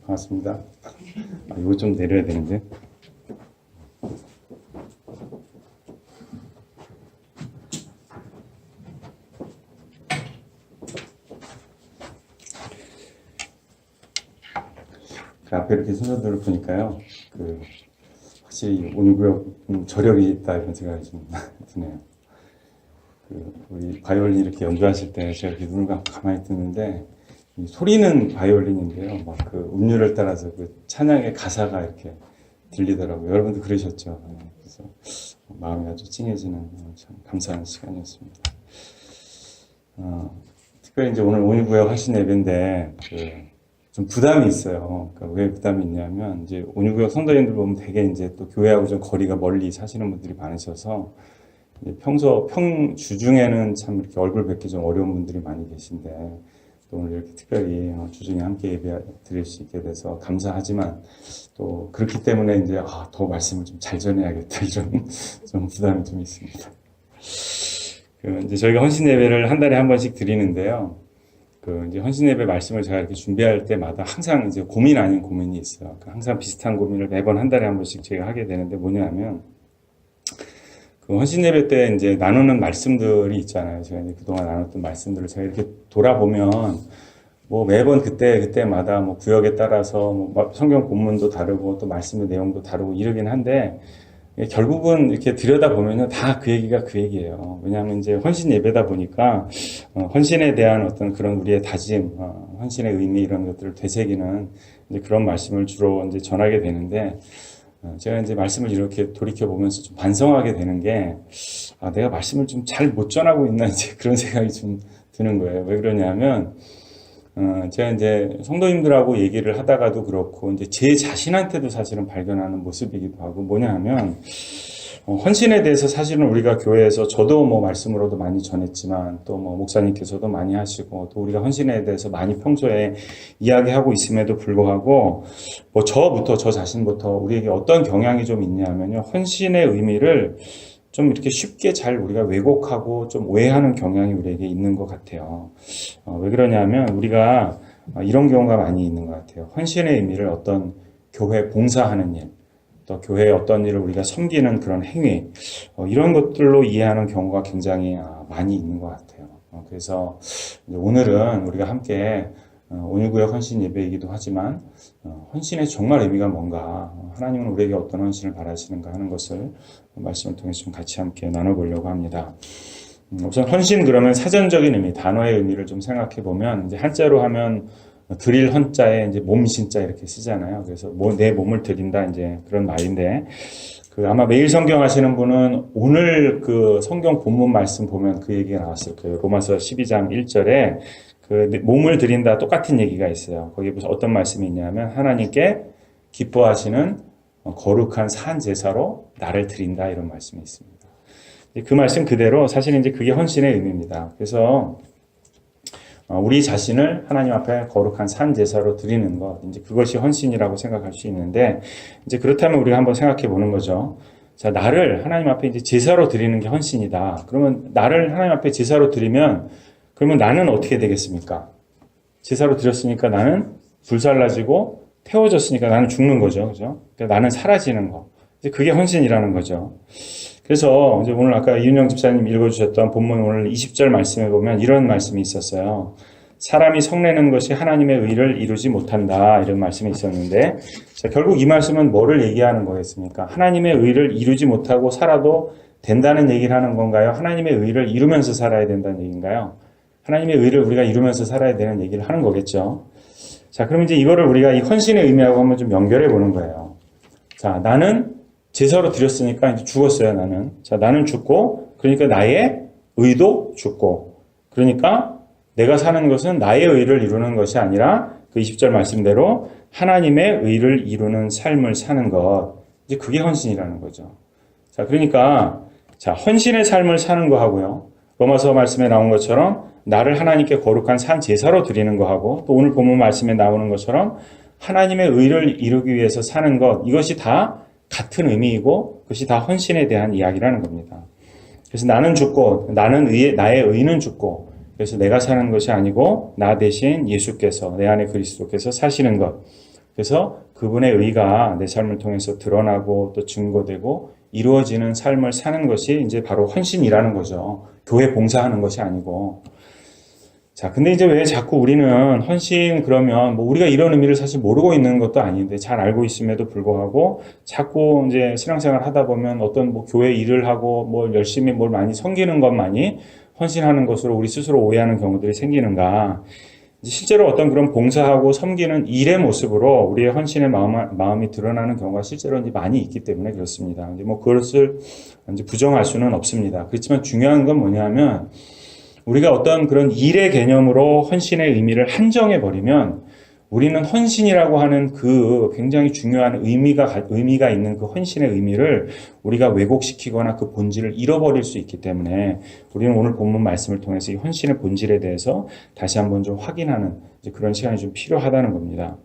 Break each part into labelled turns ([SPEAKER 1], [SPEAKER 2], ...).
[SPEAKER 1] 반갑습니다. 이거 좀 내려야 되는데. 그 앞에 이렇게 순서들을 보니까요, 확실히 온구역 저력이 있다 이런 생각이 좀 드네요. 우리 바이올린 이렇게 연주하실 때 제가 이렇게 눈을 가만히 듣는데, 이 소리는 바이올린인데요, 막 음률을 따라서 찬양의 가사가 이렇게 들리더라고요. 여러분도 그러셨죠? 그래서 마음이 아주 찡해지는 참 감사한 시간이었습니다. 특별히 이제 오늘 온유구역 하신 예배인데, 좀 부담이 있어요. 그러니까 왜 부담이 있냐면, 이제 온유구역 성도님들 보면 되게 이제 또 교회하고 좀 거리가 멀리 사시는 분들이 많으셔서, 평소 주중에는 참 이렇게 얼굴 뵙기 좀 어려운 분들이 많이 계신데, 또 오늘 이렇게 특별히 주중에 함께 예배 드릴 수 있게 돼서 감사하지만, 또 그렇기 때문에 이제 더 말씀을 좀 잘 전해야겠다 이런 좀 부담이 좀 있습니다. 이제 저희가 헌신 예배를 한 달에 한 번씩 드리는데요. 이제 헌신 예배 말씀을 제가 이렇게 준비할 때마다 항상 이제 고민 아닌 고민이 있어요. 항상 비슷한 고민을 매번 한 달에 한 번씩 제가 하게 되는데 뭐냐면, 헌신 예배 때 이제 나누는 말씀들이 있잖아요. 제가 이제 그동안 나눴던 말씀들을 제가 이렇게 돌아보면, 매번 그때마다 구역에 따라서 성경 본문도 다르고 또 말씀의 내용도 다르고 이러긴 한데, 결국은 이렇게 들여다보면요, 다 그 얘기가 그 얘기예요. 왜냐하면 이제 헌신 예배다 보니까, 헌신에 대한 어떤 그런 우리의 다짐, 헌신의 의미 이런 것들을 되새기는 이제 그런 말씀을 주로 이제 전하게 되는데, 제가 이제 말씀을 이렇게 돌이켜보면서 좀 반성하게 되는 게, 내가 말씀을 좀 잘 못 전하고 있나, 이제 그런 생각이 좀 드는 거예요. 왜 그러냐면, 제가 이제 성도님들하고 얘기를 하다가도 그렇고, 이제 제 자신한테도 사실은 발견하는 모습이기도 하고, 뭐냐 하면, 헌신에 대해서 사실은 우리가 교회에서 저도 말씀으로도 많이 전했지만, 또 목사님께서도 많이 하시고, 또 우리가 헌신에 대해서 많이 평소에 이야기하고 있음에도 불구하고, 저 자신부터 우리에게 어떤 경향이 좀 있냐면요, 헌신의 의미를 좀 이렇게 쉽게 잘 우리가 왜곡하고 좀 오해하는 경향이 우리에게 있는 것 같아요. 왜 그러냐면 우리가 이런 경우가 많이 있는 것 같아요. 헌신의 의미를 어떤 교회 봉사하는 일, 또 교회의 어떤 일을 우리가 섬기는 그런 행위, 이런 것들로 이해하는 경우가 굉장히 많이 있는 것 같아요. 그래서 오늘은 우리가 함께 온유구역 헌신 예배이기도 하지만 헌신의 정말 의미가 뭔가, 하나님은 우리에게 어떤 헌신을 바라시는가 하는 것을 말씀을 통해서 좀 같이 함께 나눠보려고 합니다. 우선 헌신 그러면 사전적인 의미, 단어의 의미를 좀 생각해 보면, 이제 한자로 하면 드릴 헌자에 이제 몸신자 이렇게 쓰잖아요. 그래서 내 몸을 드린다 이제 그런 말인데, 아마 매일 성경 하시는 분은 오늘 성경 본문 말씀 보면 그 얘기가 나왔을 거예요. 로마서 12장 1절에 몸을 드린다 똑같은 얘기가 있어요. 거기에 무슨 어떤 말씀이 있냐면, 하나님께 기뻐하시는 거룩한 산 제사로 나를 드린다 이런 말씀이 있습니다. 그 말씀 그대로 사실 이제 그게 헌신의 의미입니다. 그래서 우리 자신을 하나님 앞에 거룩한 산 제사로 드리는 것, 이제 그것이 헌신이라고 생각할 수 있는데, 이제 그렇다면 우리가 한번 생각해 보는 거죠. 자, 나를 하나님 앞에 이제 제사로 드리는 게 헌신이다. 그러면 나를 하나님 앞에 제사로 드리면, 그러면 나는 어떻게 되겠습니까? 제사로 드렸으니까 나는 불살라지고 태워졌으니까 나는 죽는 거죠. 그죠? 그러니까 나는 사라지는 거. 이제 그게 헌신이라는 거죠. 그래서 이제 오늘 아까 이윤영 집사님 읽어주셨던 본문 오늘 20절 말씀에 보면 이런 말씀이 있었어요. 사람이 성내는 것이 하나님의 의를 이루지 못한다. 이런 말씀이 있었는데, 자, 결국 이 말씀은 뭐를 얘기하는 거겠습니까? 하나님의 의를 이루지 못하고 살아도 된다는 얘기를 하는 건가요? 하나님의 의를 이루면서 살아야 된다는 얘기인가요? 하나님의 의를 우리가 이루면서 살아야 되는 얘기를 하는 거겠죠. 자, 그럼 이제 이거를 우리가 이 헌신의 의미하고 한번 좀 연결해 보는 거예요. 자, 나는 제사로 드렸으니까 이제 죽었어요, 나는. 자, 나는 죽고, 그러니까 나의 의도 죽고, 그러니까 내가 사는 것은 나의 의를 이루는 것이 아니라 그 20절 말씀대로 하나님의 의를 이루는 삶을 사는 것. 이제 그게 헌신이라는 거죠. 자, 그러니까, 자, 헌신의 삶을 사는 거 하고요. 로마서 말씀에 나온 것처럼 나를 하나님께 거룩한 산 제사로 드리는 거 하고, 또 오늘 본문 말씀에 나오는 것처럼 하나님의 의를 이루기 위해서 사는 것, 이것이 다 같은 의미이고 그것이 다 헌신에 대한 이야기라는 겁니다. 그래서 나는 죽고 나의 의는 죽고 그래서 내가 사는 것이 아니고 나 대신 예수께서 내 안에 그리스도께서 사시는 것. 그래서 그분의 의가 내 삶을 통해서 드러나고 또 증거되고 이루어지는 삶을 사는 것이 이제 바로 헌신이라는 거죠. 교회 봉사하는 것이 아니고. 자, 근데 이제 왜 자꾸 우리는 헌신 그러면 뭐 우리가 이런 의미를 사실 모르고 있는 것도 아닌데 잘 알고 있음에도 불구하고 자꾸 이제 신앙생활 하다 보면 어떤 뭐 교회 일을 하고 뭘 열심히 뭘 많이 섬기는 것만이 헌신하는 것으로 우리 스스로 오해하는 경우들이 생기는가. 실제로 어떤 그런 봉사하고 섬기는 일의 모습으로 우리의 헌신의 마음이 드러나는 경우가 실제로 이제 많이 있기 때문에 그렇습니다. 이제 뭐 그것을 이제 부정할 수는 없습니다. 그렇지만 중요한 건 뭐냐면 우리가 어떤 그런 일의 개념으로 헌신의 의미를 한정해 버리면 우리는 헌신이라고 하는 그 굉장히 중요한 의미가 있는 그 헌신의 의미를 우리가 왜곡시키거나 그 본질을 잃어버릴 수 있기 때문에 우리는 오늘 본문 말씀을 통해서 이 헌신의 본질에 대해서 다시 한번 좀 확인하는 그런 시간이 좀 필요하다는 겁니다.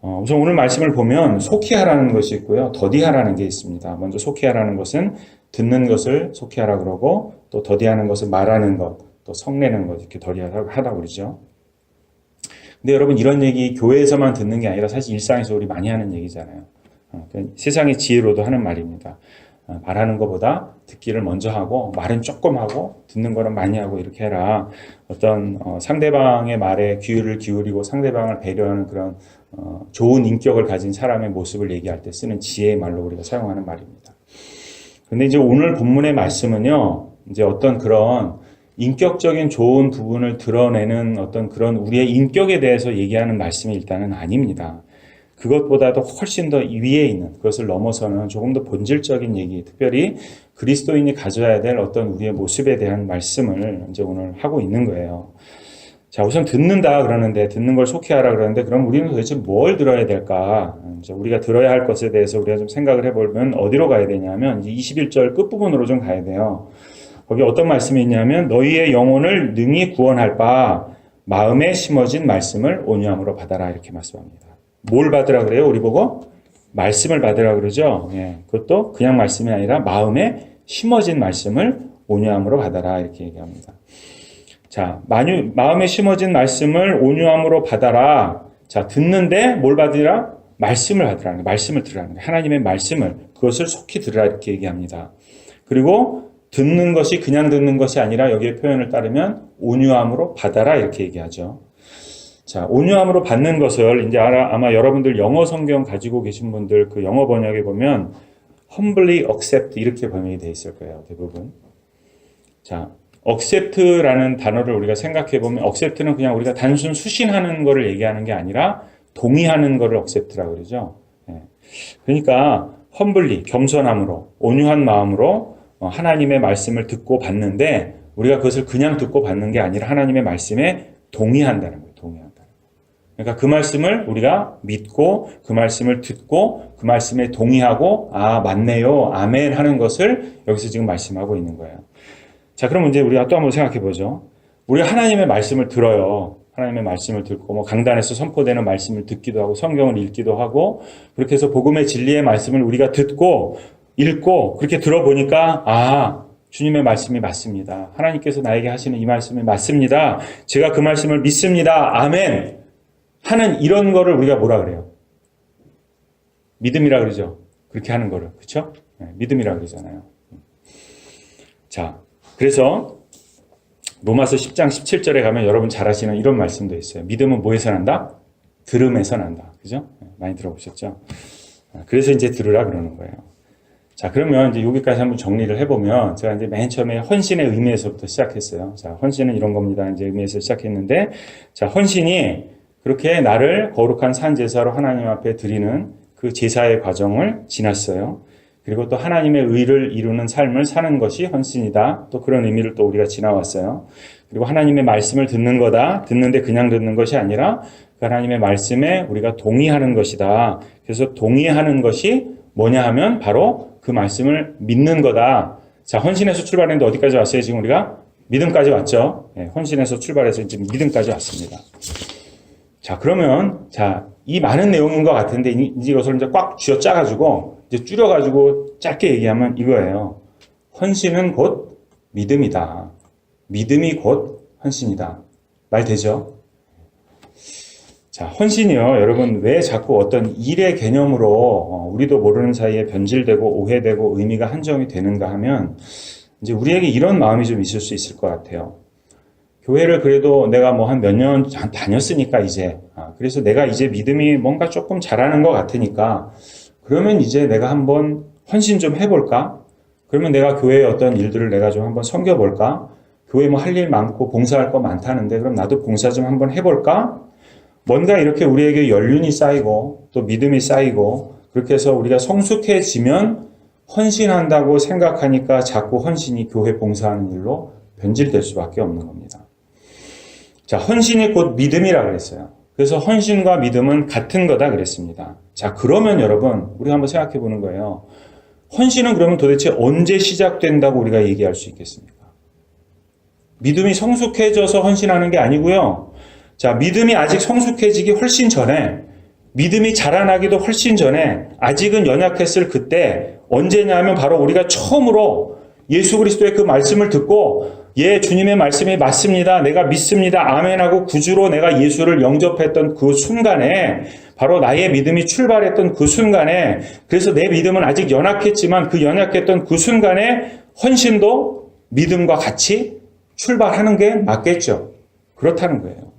[SPEAKER 1] 우선 오늘 말씀을 보면 속히하라는 것이 있고요. 더디하라는 게 있습니다. 먼저 속히하라는 것은 듣는 것을 속히하라 그러고 또 더디하는 것은 말하는 것, 또 성내는 것 이렇게 더디하다고 그러죠. 근데 여러분 이런 얘기 교회에서만 듣는 게 아니라 사실 일상에서 우리 많이 하는 얘기잖아요. 그러니까 세상의 지혜로도 하는 말입니다. 말하는 것보다 듣기를 먼저 하고 말은 조금 하고 듣는 거는 많이 하고 이렇게 해라. 어떤 상대방의 말에 귀를 기울이고 상대방을 배려하는 그런 좋은 인격을 가진 사람의 모습을 얘기할 때 쓰는 지혜의 말로 우리가 사용하는 말입니다. 근데 이제 오늘 본문의 말씀은요. 이제 어떤 그런 인격적인 좋은 부분을 드러내는 어떤 그런 우리의 인격에 대해서 얘기하는 말씀이 일단은 아닙니다. 그것보다도 훨씬 더 위에 있는 그것을 넘어서는 조금 더 본질적인 얘기, 특별히 그리스도인이 가져야 될 어떤 우리의 모습에 대한 말씀을 이제 오늘 하고 있는 거예요. 자, 우선 듣는다 그러는데 듣는 걸 속히하라 그러는데 그럼 우리는 도대체 뭘 들어야 될까? 이제 우리가 들어야 할 것에 대해서 우리가 좀 생각을 해보면 어디로 가야 되냐면 이제 21절 끝부분으로 좀 가야 돼요. 거기 어떤 말씀이 있냐면 너희의 영혼을 능히 구원할 바 마음에 심어진 말씀을 온유함으로 받아라 이렇게 말씀합니다. 뭘 받으라 그래요? 우리 보고 말씀을 받으라 그러죠. 예, 그것도 그냥 말씀이 아니라 마음에 심어진 말씀을 온유함으로 받아라 이렇게 얘기합니다. 자, 마음에 심어진 말씀을 온유함으로 받아라. 자, 듣는데 뭘 받으라? 말씀을 받으라는 거예요. 말씀을 들으라는 거예요. 하나님의 말씀을 그것을 속히 들으라 이렇게 얘기합니다. 그리고 듣는 것이 그냥 듣는 것이 아니라 여기에 표현을 따르면 온유함으로 받아라 이렇게 얘기하죠. 자, 온유함으로 받는 것을 이제 아마 여러분들 영어 성경 가지고 계신 분들 그 영어 번역에 보면 humbly accept 이렇게 번역이 되어 있을 거예요. 대부분. 자, accept라는 단어를 우리가 생각해 보면 accept는 그냥 우리가 단순 수신하는 거를 얘기하는 게 아니라 동의하는 거를 accept라고 그러죠. 네. 그러니까 humbly 겸손함으로 온유한 마음으로 하나님의 말씀을 듣고 받는데 우리가 그것을 그냥 듣고 받는 게 아니라 하나님의 말씀에 동의한다는 거예요. 동의한다는 거예요. 그러니까 그 말씀을 우리가 믿고 그 말씀을 듣고 그 말씀에 동의하고 아 맞네요. 아멘 하는 것을 여기서 지금 말씀하고 있는 거예요. 자, 그럼 이제 우리가 또 한번 생각해 보죠. 우리가 하나님의 말씀을 들어요. 하나님의 말씀을 듣고 뭐 강단에서 선포되는 말씀을 듣기도 하고 성경을 읽기도 하고 그렇게 해서 복음의 진리의 말씀을 우리가 듣고 읽고 그렇게 들어보니까 아 주님의 말씀이 맞습니다. 하나님께서 나에게 하시는 이 말씀이 맞습니다. 제가 그 말씀을 믿습니다. 아멘 하는 이런 거를 우리가 뭐라 그래요? 믿음이라 그러죠. 그렇게 하는 거를. 그렇죠? 네, 믿음이라 그러잖아요. 자, 그래서 로마서 10장 17절에 가면 여러분 잘 아시는 이런 말씀도 있어요. 믿음은 뭐에서 난다? 들음에서 난다. 그죠? 네, 많이 들어보셨죠? 그래서 이제 들으라 그러는 거예요. 자, 그러면 이제 여기까지 한번 정리를 해보면, 제가 이제 맨 처음에 헌신의 의미에서부터 시작했어요. 자, 헌신은 이런 겁니다. 이제 의미에서 시작했는데, 자, 헌신이 그렇게 나를 거룩한 산 제사로 하나님 앞에 드리는 그 제사의 과정을 지났어요. 그리고 또 하나님의 의를 이루는 삶을 사는 것이 헌신이다. 또 그런 의미를 또 우리가 지나왔어요. 그리고 하나님의 말씀을 듣는 거다. 듣는데 그냥 듣는 것이 아니라 그 하나님의 말씀에 우리가 동의하는 것이다. 그래서 동의하는 것이 뭐냐 하면 바로 그 말씀을 믿는 거다. 자, 헌신에서 출발했는데 어디까지 왔어요? 지금 우리가 믿음까지 왔죠. 네, 헌신에서 출발해서 지금 믿음까지 왔습니다. 자, 그러면 자, 이 많은 내용인 것 같은데 이제 이것을 이제 꽉 쥐어 짜가지고 이제 줄여가지고 짧게 얘기하면 이거예요. 헌신은 곧 믿음이다. 믿음이 곧 헌신이다. 말 되죠? 자, 헌신이요. 여러분 왜 자꾸 어떤 일의 개념으로 우리도 모르는 사이에 변질되고 오해되고 의미가 한정이 되는가 하면 이제 우리에게 이런 마음이 좀 있을 수 있을 것 같아요. 교회를 그래도 내가 뭐 한 몇 년 다녔으니까 이제 그래서 내가 이제 믿음이 뭔가 조금 잘하는 것 같으니까 그러면 이제 내가 한번 헌신 좀 해볼까? 그러면 내가 교회의 어떤 일들을 내가 좀 한번 섬겨볼까? 교회 뭐 할 일 많고 봉사할 거 많다는데 그럼 나도 봉사 좀 한번 해볼까? 뭔가 이렇게 우리에게 연륜이 쌓이고 또 믿음이 쌓이고 그렇게 해서 우리가 성숙해지면 헌신한다고 생각하니까 자꾸 헌신이 교회 봉사하는 일로 변질될 수밖에 없는 겁니다. 자, 헌신이 곧 믿음이라 그랬어요. 그래서 헌신과 믿음은 같은 거다 그랬습니다. 자, 그러면 여러분 우리가 한번 생각해 보는 거예요. 헌신은 그러면 도대체 언제 시작된다고 우리가 얘기할 수 있겠습니까? 믿음이 성숙해져서 헌신하는 게 아니고요. 자, 믿음이 아직 성숙해지기 훨씬 전에, 믿음이 자라나기도 훨씬 전에, 아직은 연약했을 그때 언제냐면 바로 우리가 처음으로 예수 그리스도의 그 말씀을 듣고 예, 주님의 말씀이 맞습니다. 내가 믿습니다. 아멘하고 구주로 내가 예수를 영접했던 그 순간에 바로 나의 믿음이 출발했던 그 순간에 그래서 내 믿음은 아직 연약했지만 그 연약했던 그 순간에 헌신도 믿음과 같이 출발하는 게 맞겠죠. 그렇다는 거예요.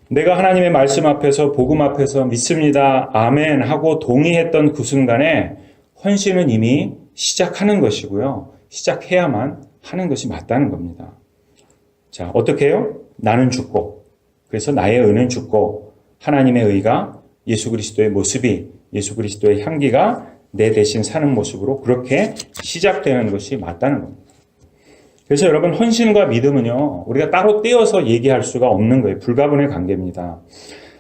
[SPEAKER 1] 내가 하나님의 말씀 앞에서 복음 앞에서 믿습니다. 아멘 하고 동의했던 그 순간에 헌신은 이미 시작하는 것이고요. 시작해야만 하는 것이 맞다는 겁니다. 자, 어떻게 해요? 나는 죽고 그래서 나의 의는 죽고 하나님의 의가 예수 그리스도의 모습이 예수 그리스도의 향기가 내 대신 사는 모습으로 그렇게 시작되는 것이 맞다는 겁니다. 그래서 여러분 헌신과 믿음은요 우리가 따로 떼어서 얘기할 수가 없는 거예요. 불가분의 관계입니다.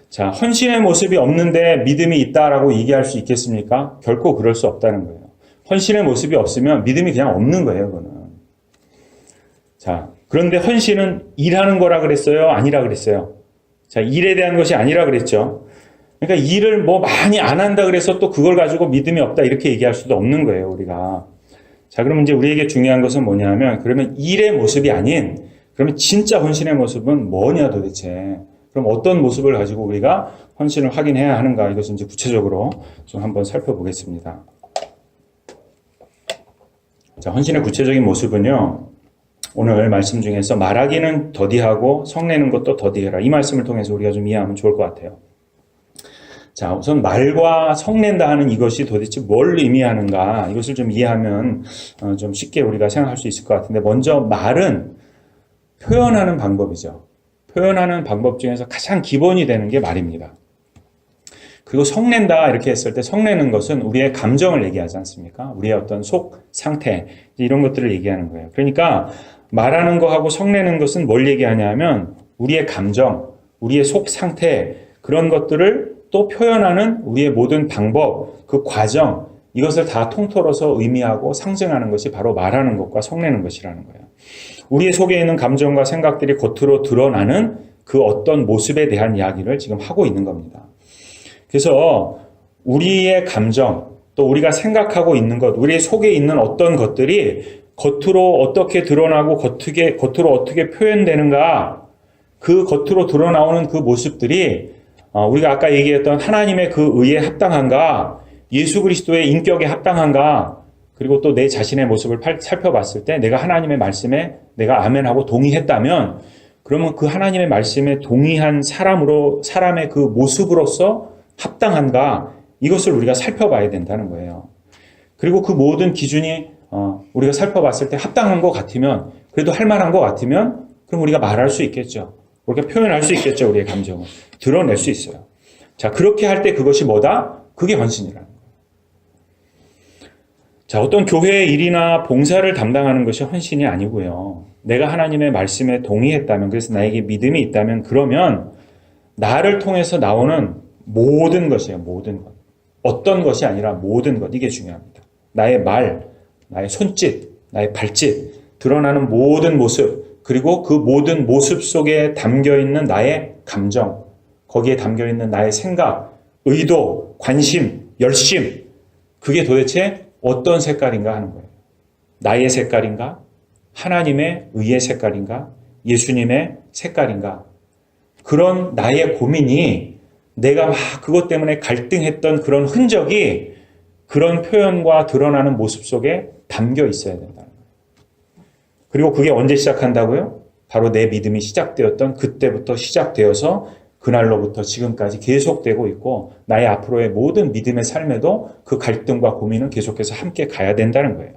[SPEAKER 1] 자, 헌신의 모습이 없는데 믿음이 있다라고 얘기할 수 있겠습니까? 결코 그럴 수 없다는 거예요. 헌신의 모습이 없으면 믿음이 그냥 없는 거예요. 그거는. 자, 그런데 헌신은 일하는 거라 그랬어요? 아니라 그랬어요? 자, 일에 대한 것이 아니라 그랬죠. 그러니까 일을 뭐 많이 안 한다 그래서 또 그걸 가지고 믿음이 없다 이렇게 얘기할 수도 없는 거예요. 우리가. 자, 그러면 이제 우리에게 중요한 것은 뭐냐면 그러면 일의 모습이 아닌 그러면 진짜 헌신의 모습은 뭐냐 도대체. 그럼 어떤 모습을 가지고 우리가 헌신을 확인해야 하는가 이것을 이제 구체적으로 좀 한번 살펴보겠습니다. 자, 헌신의 구체적인 모습은요. 오늘 말씀 중에서 말하기는 더디하고 성내는 것도 더디해라. 이 말씀을 통해서 우리가 좀 이해하면 좋을 것 같아요. 자, 우선 말과 성낸다 하는 이것이 도대체 뭘 의미하는가 이것을 좀 이해하면 좀 쉽게 우리가 생각할 수 있을 것 같은데 먼저 말은 표현하는 방법이죠. 표현하는 방법 중에서 가장 기본이 되는 게 말입니다. 그리고 성낸다 이렇게 했을 때 성내는 것은 우리의 감정을 얘기하지 않습니까? 우리의 어떤 속 상태 이런 것들을 얘기하는 거예요. 그러니까 말하는 거하고 성내는 것은 뭘 얘기하냐면 우리의 감정, 우리의 속 상태 그런 것들을 또 표현하는 우리의 모든 방법, 그 과정 이것을 다 통틀어서 의미하고 상징하는 것이 바로 말하는 것과 성내는 것이라는 거예요. 우리의 속에 있는 감정과 생각들이 겉으로 드러나는 그 어떤 모습에 대한 이야기를 지금 하고 있는 겁니다. 그래서 우리의 감정, 또 우리가 생각하고 있는 것, 우리의 속에 있는 어떤 것들이 겉으로 어떻게 드러나고 겉으로 어떻게 표현되는가, 그 겉으로 드러나오는 그 모습들이 우리가 아까 얘기했던 하나님의 그 의에 합당한가, 예수 그리스도의 인격에 합당한가, 그리고 또 내 자신의 모습을 살펴봤을 때 내가 하나님의 말씀에 내가 아멘하고 동의했다면 그러면 그 하나님의 말씀에 동의한 사람의 그 모습으로서 합당한가 이것을 우리가 살펴봐야 된다는 거예요. 그리고 그 모든 기준이 우리가 살펴봤을 때 합당한 것 같으면 그래도 할 만한 것 같으면 그럼 우리가 말할 수 있겠죠. 우리가 표현할 수 있겠죠. 우리의 감정을 드러낼 수 있어요. 자, 그렇게 할 때 그것이 뭐다? 그게 헌신이라는 거예요. 자, 어떤 교회의 일이나 봉사를 담당하는 것이 헌신이 아니고요. 내가 하나님의 말씀에 동의했다면, 그래서 나에게 믿음이 있다면, 그러면 나를 통해서 나오는 모든 것이에요. 모든 것. 어떤 것이 아니라 모든 것. 이게 중요합니다. 나의 말, 나의 손짓, 나의 발짓, 드러나는 모든 모습, 그리고 그 모든 모습 속에 담겨있는 나의 감정, 거기에 담겨있는 나의 생각, 의도, 관심, 열심, 그게 도대체 어떤 색깔인가 하는 거예요. 나의 색깔인가? 하나님의 의의 색깔인가?
[SPEAKER 2] 예수님의 색깔인가? 그런 나의 고민이 내가 막 그것 때문에 갈등했던 그런 흔적이 그런 표현과 드러나는 모습 속에 담겨 있어야 된다는 거예요. 그리고 그게 언제 시작한다고요? 바로 내 믿음이 시작되었던 그때부터 시작되어서 그날로부터 지금까지 계속되고 있고 나의 앞으로의 모든 믿음의 삶에도 그 갈등과 고민은 계속해서 함께 가야 된다는 거예요.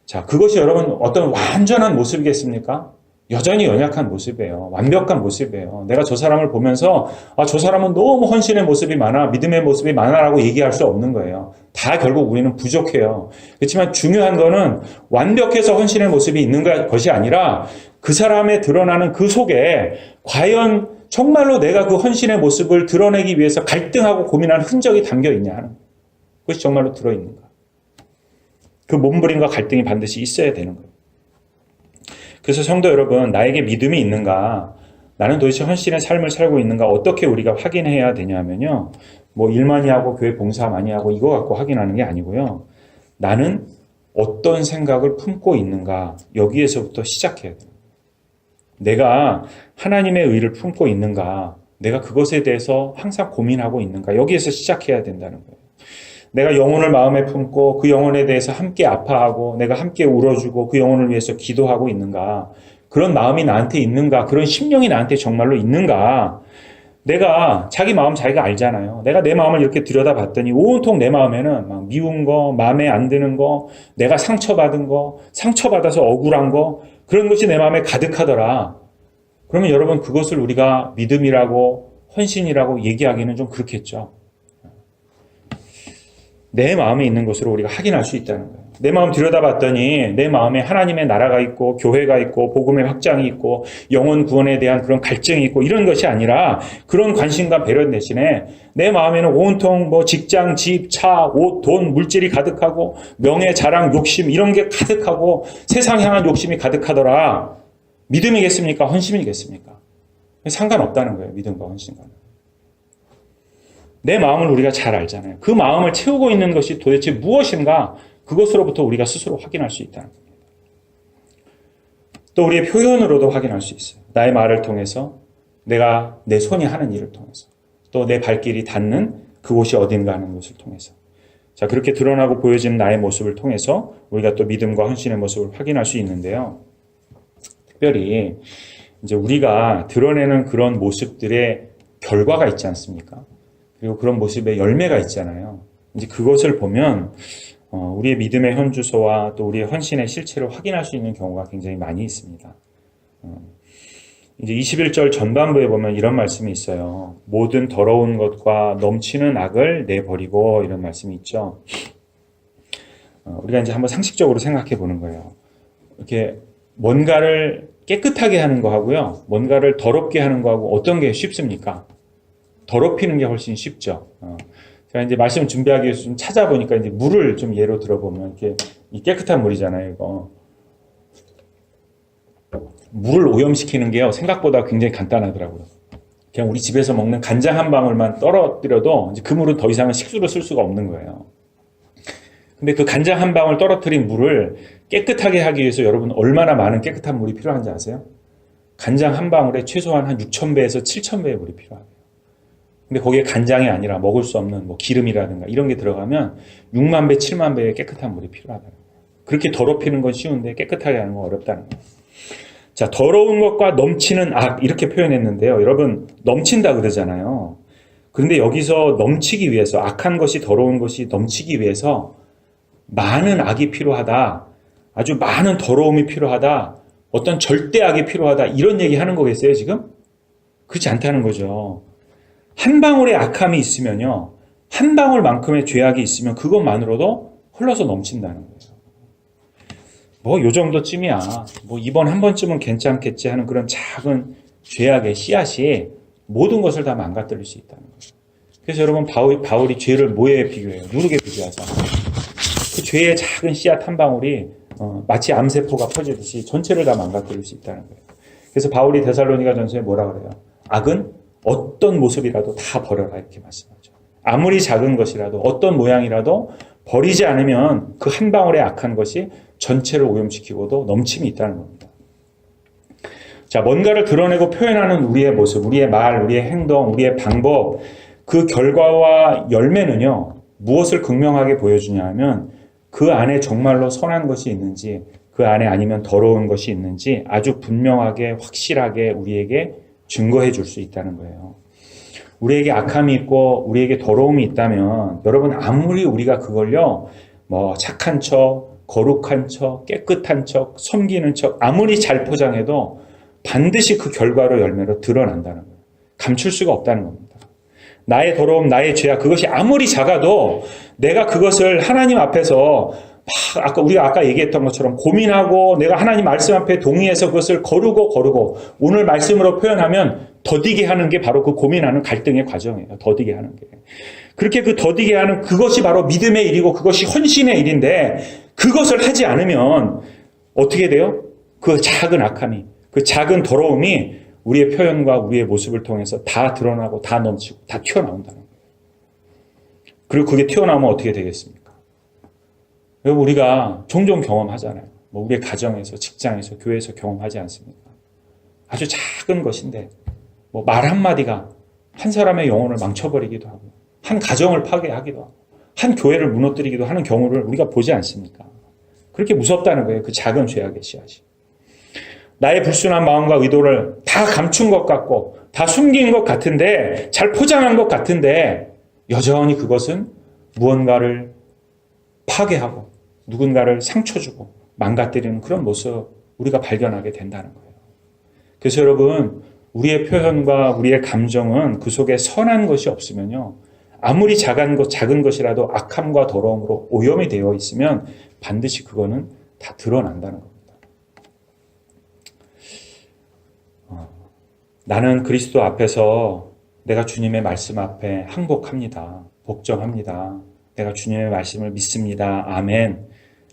[SPEAKER 2] 자, 그것이 여러분 어떤 완전한 모습이겠습니까? 여전히 연약한 모습이에요. 완벽한 모습이에요. 내가 저 사람을 보면서 저 사람은 너무 헌신의 모습이 많아, 믿음의 모습이 많아라고 얘기할 수 없는 거예요. 다 결국 우리는 부족해요. 그렇지만 중요한 거는 완벽해서 헌신의 모습이 있는 것이 아니라 그 사람에 드러나는 그 속에 과연 정말로 내가 그 헌신의 모습을 드러내기 위해서 갈등하고 고민하는 흔적이 담겨 있냐 하는 거예요. 그것이 정말로 들어있는가. 그 몸부림과 갈등이 반드시 있어야 되는 거예요. 그래서 성도 여러분, 나에게 믿음이 있는가? 나는 도대체 헌신의 삶을 살고 있는가? 어떻게 우리가 확인해야 되냐면요. 뭐 일 많이 하고 교회 봉사 많이 하고 이거 갖고 확인하는 게 아니고요. 나는 어떤 생각을 품고 있는가? 여기에서부터 시작해야 돼요. 내가 하나님의 의를 품고 있는가? 내가 그것에 대해서 항상 고민하고 있는가? 여기에서 시작해야 된다는 거예요. 내가 영혼을 마음에 품고 그 영혼에 대해서 함께 아파하고 내가 함께 울어주고 그 영혼을 위해서 기도하고 있는가? 그런 마음이 나한테 있는가? 그런 심령이 나한테 정말로 있는가? 내가 자기 마음 자기가 알잖아요. 내가 내 마음을 이렇게 들여다봤더니 온통 내 마음에는 막 미운 거, 마음에 안 드는 거, 내가 상처받은 거, 상처받아서 억울한 거 그런 것이 내 마음에 가득하더라. 그러면 여러분 그것을 우리가 믿음이라고 헌신이라고 얘기하기는 좀 그렇겠죠. 내 마음에 있는 것으로 우리가 확인할 수 있다는 거예요. 내 마음 들여다봤더니 내 마음에 하나님의 나라가 있고 교회가 있고 복음의 확장이 있고 영혼 구원에 대한 그런 갈증이 있고 이런 것이 아니라 그런 관심과 배려 대신에 내 마음에는 온통 뭐 직장, 집, 차, 옷, 돈, 물질이 가득하고 명예, 자랑, 욕심 이런 게 가득하고 세상 향한 욕심이 가득하더라. 믿음이겠습니까? 헌신이겠습니까? 상관없다는 거예요. 믿음과 헌신과는. 내 마음을 우리가 잘 알잖아요. 그 마음을 채우고 있는 것이 도대체 무엇인가? 그것으로부터 우리가 스스로 확인할 수 있다는 겁니다. 또 우리의 표현으로도 확인할 수 있어요. 나의 말을 통해서, 내가 내 손이 하는 일을 통해서, 또 내 발길이 닿는 그곳이 어딘가 하는 것을 통해서. 자, 그렇게 드러나고 보여지는 나의 모습을 통해서 우리가 또 믿음과 헌신의 모습을 확인할 수 있는데요. 특별히 이제 우리가 드러내는 그런 모습들의 결과가 있지 않습니까? 그리고 그런 모습의 열매가 있잖아요. 이제 그것을 보면 우리의 믿음의 현주소와 또 우리의 헌신의 실체를 확인할 수 있는 경우가 굉장히 많이 있습니다. 이제 21절 전반부에 보면 이런 말씀이 있어요. 모든 더러운 것과 넘치는 악을 내버리고 이런 말씀이 있죠. 우리가 이제 한번 상식적으로 생각해 보는 거예요. 이렇게 뭔가를 깨끗하게 하는 거하고요. 뭔가를 더럽게 하는 거하고 어떤 게 쉽습니까? 더럽히는 게 훨씬 쉽죠. 제가 이제 말씀 준비하기 위해서 좀 찾아보니까 이제 물을 좀 예로 들어보면 이렇게 이 깨끗한 물이잖아요, 이거. 물을 오염시키는 게요, 생각보다 굉장히 간단하더라고요. 그냥 우리 집에서 먹는 간장 한 방울만 떨어뜨려도 이제 그 물은 더 이상은 식수로 쓸 수가 없는 거예요. 근데 그 간장 한 방울 떨어뜨린 물을 깨끗하게 하기 위해서 여러분 얼마나 많은 깨끗한 물이 필요한지 아세요? 간장 한 방울에 최소한 한 6,000배에서 7,000배의 물이 필요해요. 근데 거기에 간장이 아니라 먹을 수 없는 뭐 기름이라든가 이런 게 들어가면 6만 배, 7만 배의 깨끗한 물이 필요하다는 거예요. 그렇게 더럽히는 건 쉬운데 깨끗하게 하는 건 어렵다는 거예요. 자, 더러운 것과 넘치는 악 이렇게 표현했는데요. 여러분 넘친다 그러잖아요. 그런데 여기서 넘치기 위해서 악한 것이 더러운 것이 넘치기 위해서 많은 악이 필요하다. 아주 많은 더러움이 필요하다. 어떤 절대악이 필요하다. 이런 얘기 하는 거겠어요 지금? 그렇지 않다는 거죠. 한 방울의 악함이 있으면요. 한 방울만큼의 죄악이 있으면 그것만으로도 흘러서 넘친다는 거예요. 뭐 요 정도쯤이야. 뭐 이번 한 번쯤은 괜찮겠지 하는 그런 작은 죄악의 씨앗이 모든 것을 다 망가뜨릴 수 있다는 거예요. 그래서 여러분 바울이 죄를 뭐에 비교해요? 누룩에 비교하잖아요. 그 죄의 작은 씨앗 한 방울이 마치 암세포가 퍼지듯이 전체를 다 망가뜨릴 수 있다는 거예요. 그래서 바울이 데살로니가 전서에 뭐라 그래요? 악은 어떤 모습이라도 다 버려라 이렇게 말씀하죠. 아무리 작은 것이라도 어떤 모양이라도 버리지 않으면 그 한 방울의 악한 것이 전체를 오염시키고도 넘침이 있다는 겁니다. 자, 뭔가를 드러내고 표현하는 우리의 모습, 우리의 말, 우리의 행동, 우리의 방법, 그 결과와 열매는요, 무엇을 극명하게 보여주냐 하면 그 안에 정말로 선한 것이 있는지, 그 안에 아니면 더러운 것이 있는지 아주 분명하게, 확실하게 우리에게 증거해 줄 수 있다는 거예요. 우리에게 악함이 있고 우리에게 더러움이 있다면 여러분 아무리 우리가 그걸요 뭐 착한 척, 거룩한 척, 깨끗한 척, 섬기는 척 아무리 잘 포장해도 반드시 그 결과로 열매로 드러난다는 거예요. 감출 수가 없다는 겁니다. 나의 더러움, 나의 죄악 그것이 아무리 작아도 내가 그것을 하나님 앞에서 우리가 아까 얘기했던 것처럼 고민하고 내가 하나님 말씀 앞에 동의해서 그것을 거르고 오늘 말씀으로 표현하면 더디게 하는 게 바로 그 고민하는 갈등의 과정이에요. 더디게 하는 게. 그렇게 그 더디게 하는 그것이 바로 믿음의 일이고 그것이 헌신의 일인데 그것을 하지 않으면 어떻게 돼요? 그 작은 악함이, 그 작은 더러움이 우리의 표현과 우리의 모습을 통해서 다 드러나고 다 넘치고 다 튀어나온다는 거예요. 그리고 그게 튀어나오면 어떻게 되겠습니까? 여러분 우리가 종종 경험하잖아요. 뭐 우리의 가정에서, 직장에서, 교회에서 경험하지 않습니까? 아주 작은 것인데 뭐 말 한마디가 한 사람의 영혼을 망쳐버리기도 하고 한 가정을 파괴하기도 하고 한 교회를 무너뜨리기도 하는 경우를 우리가 보지 않습니까? 그렇게 무섭다는 거예요. 그 작은 죄악의 씨앗이. 나의 불순한 마음과 의도를 다 감춘 것 같고 다 숨긴 것 같은데 잘 포장한 것 같은데 여전히 그것은 무언가를 파괴하고 누군가를 상처 주고 망가뜨리는 그런 모습 우리가 발견하게 된다는 거예요. 그래서 여러분 우리의 표현과 우리의 감정은 그 속에 선한 것이 없으면요 아무리 작은 것이라도 악함과 더러움으로 오염이 되어 있으면 반드시 그거는 다 드러난다는 겁니다. 나는 그리스도 앞에서 내가 주님의 말씀 앞에 항복합니다. 복종합니다. 내가 주님의 말씀을 믿습니다. 아멘.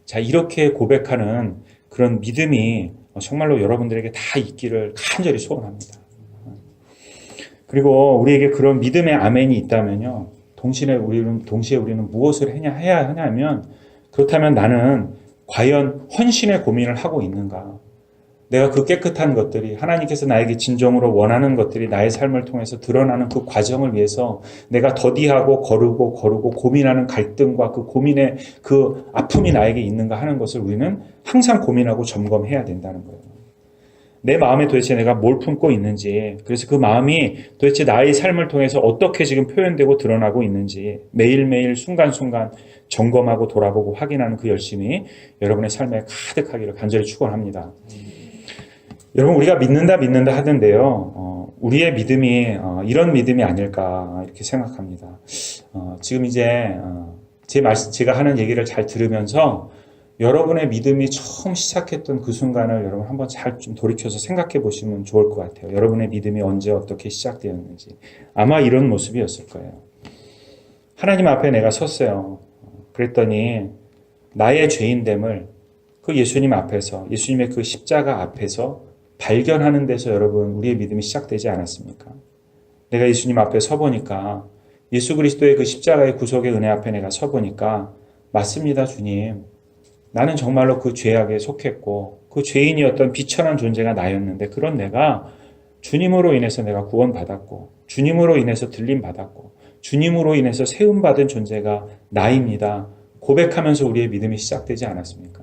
[SPEAKER 2] 자, 이렇게 고백하는 그런 믿음이 정말로 여러분들에게 다 있기를 간절히 소원합니다. 그리고 우리에게 그런 믿음의 아멘이 있다면요. 동시에 우리는 무엇을 해야 하냐면 그렇다면 나는 과연 헌신의 고민을 하고 있는가? 내가 그 깨끗한 것들이 하나님께서 나에게 진정으로 원하는 것들이 나의 삶을 통해서 드러나는 그 과정을 위해서 내가 더디하고 거르고 고민하는 갈등과 그 고민의 그 아픔이 나에게 있는가 하는 것을 우리는 항상 고민하고 점검해야 된다는 거예요. 내 마음에 도대체 내가 뭘 품고 있는지, 그래서 그 마음이 도대체 나의 삶을 통해서 어떻게 지금 표현되고 드러나고 있는지 매일매일 순간순간 점검하고 돌아보고 확인하는 그 열심이 여러분의 삶에 가득하기를 간절히 축원합니다. 여러분 우리가 믿는다 하던데요. 우리의 믿음이 이런 믿음이 아닐까 이렇게 생각합니다. 지금 이제 제가 하는 얘기를 잘 들으면서 여러분의 믿음이 처음 시작했던 그 순간을 여러분 한번 잘 좀 돌이켜서 생각해 보시면 좋을 것 같아요. 여러분의 믿음이 언제 어떻게 시작되었는지. 아마 이런 모습이었을 거예요. 하나님 앞에 내가 섰어요. 그랬더니 나의 죄인됨을 그 예수님 앞에서, 예수님의 그 십자가 앞에서 발견하는 데서 여러분 우리의 믿음이 시작되지 않았습니까? 내가 예수님 앞에 서보니까 예수 그리스도의 그 십자가의 구속의 은혜 앞에 내가 서보니까 맞습니다 주님. 나는 정말로 그 죄악에 속했고 그 죄인이었던 비천한 존재가 나였는데 그런 내가 주님으로 인해서 내가 구원받았고 주님으로 인해서 들림받았고 주님으로 인해서 세움받은 존재가 나입니다. 고백하면서 우리의 믿음이 시작되지 않았습니까?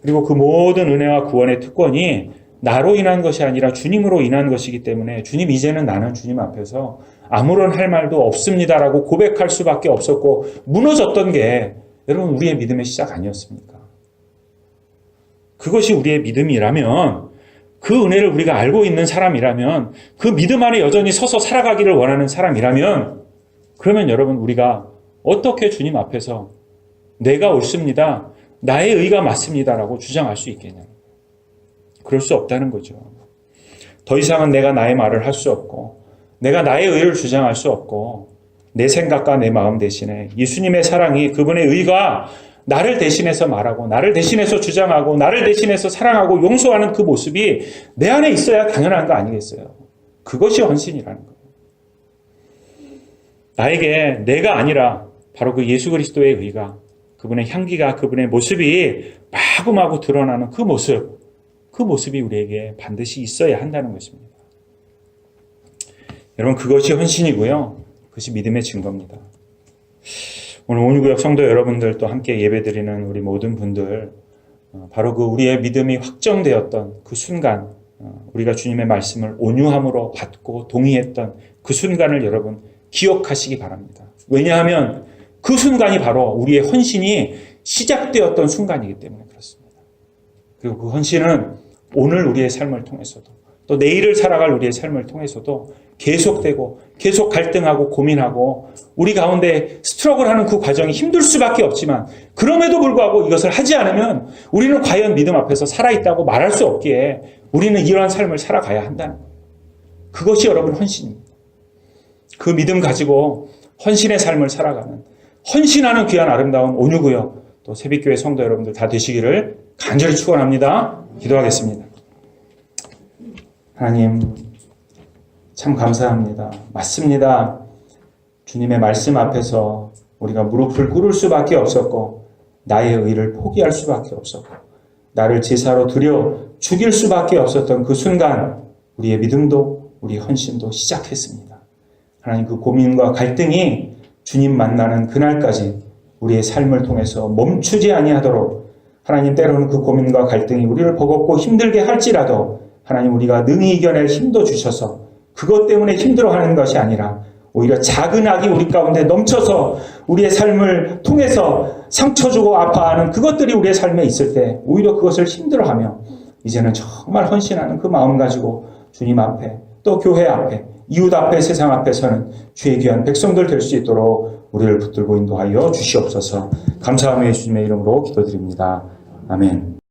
[SPEAKER 2] 그리고 그 모든 은혜와 구원의 특권이 나로 인한 것이 아니라 주님으로 인한 것이기 때문에 주님 이제는 나는 주님 앞에서 아무런 할 말도 없습니다라고 고백할 수밖에 없었고 무너졌던 게 여러분 우리의 믿음의 시작 아니었습니까? 그것이 우리의 믿음이라면 그 은혜를 우리가 알고 있는 사람이라면 그 믿음 안에 여전히 서서 살아가기를 원하는 사람이라면 그러면 여러분 우리가 어떻게 주님 앞에서 내가 옳습니다. 나의 의가 맞습니다라고 주장할 수 있겠냐. 그럴 수 없다는 거죠. 더 이상은 내가 나의 말을 할 수 없고 내가 나의 의를 주장할 수 없고 내 생각과 내 마음 대신에 예수님의 사랑이 그분의 의가 나를 대신해서 말하고 나를 대신해서 주장하고 나를 대신해서 사랑하고 용서하는 그 모습이 내 안에 있어야 당연한 거 아니겠어요? 그것이 헌신이라는 거예요. 나에게 내가 아니라 바로 그 예수 그리스도의 의가 그분의 향기가 그분의 모습이 마구마구 드러나는 그 모습 그 모습이 우리에게 반드시 있어야 한다는 것입니다. 여러분, 그것이 헌신이고요. 그것이 믿음의 증거입니다. 오늘 온유구역 성도 여러분들도 함께 예배드리는 우리 모든 분들, 바로 그 우리의 믿음이 확정되었던 그 순간, 우리가 주님의 말씀을 온유함으로 받고 동의했던 그 순간을 여러분 기억하시기 바랍니다. 왜냐하면 그 순간이 바로 우리의 헌신이 시작되었던 순간이기 때문에 그렇습니다. 그리고 그 헌신은 오늘 우리의 삶을 통해서도 또 내일을 살아갈 우리의 삶을 통해서도 계속되고 계속 갈등하고 고민하고 우리 가운데 스트러글하는 그 과정이 힘들 수밖에 없지만 그럼에도 불구하고 이것을 하지 않으면 우리는 과연 믿음 앞에서 살아있다고 말할 수 없기에 우리는 이러한 삶을 살아가야 한다는 거예요. 그것이 여러분 헌신입니다. 그 믿음 가지고 헌신의 삶을 살아가는 헌신하는 귀한 아름다운 온유구역 또 새빛교회 성도 여러분들 다 되시기를 간절히 축원합니다. 기도하겠습니다. 하나님 참 감사합니다. 맞습니다. 주님의 말씀 앞에서 우리가 무릎을 꿇을 수밖에 없었고 나의 의를 포기할 수밖에 없었고 나를 제사로 드려 죽일 수밖에 없었던 그 순간 우리의 믿음도 우리 헌신도 시작했습니다. 하나님 그 고민과 갈등이 주님 만나는 그날까지 우리의 삶을 통해서 멈추지 아니하도록 하나님 때로는 그 고민과 갈등이 우리를 버겁고 힘들게 할지라도 하나님 우리가 능히 이겨낼 힘도 주셔서 그것 때문에 힘들어하는 것이 아니라 오히려 작은 악이 우리 가운데 넘쳐서 우리의 삶을 통해서 상처 주고 아파하는 그것들이 우리의 삶에 있을 때 오히려 그것을 힘들어하며 이제는 정말 헌신하는 그 마음 가지고 주님 앞에 또 교회 앞에 이웃 앞에 세상 앞에서는 주의 귀한 백성들 될 수 있도록 우리를 붙들고 인도하여 주시옵소서. 감사하며 예수님의 이름으로 기도드립니다. 아멘.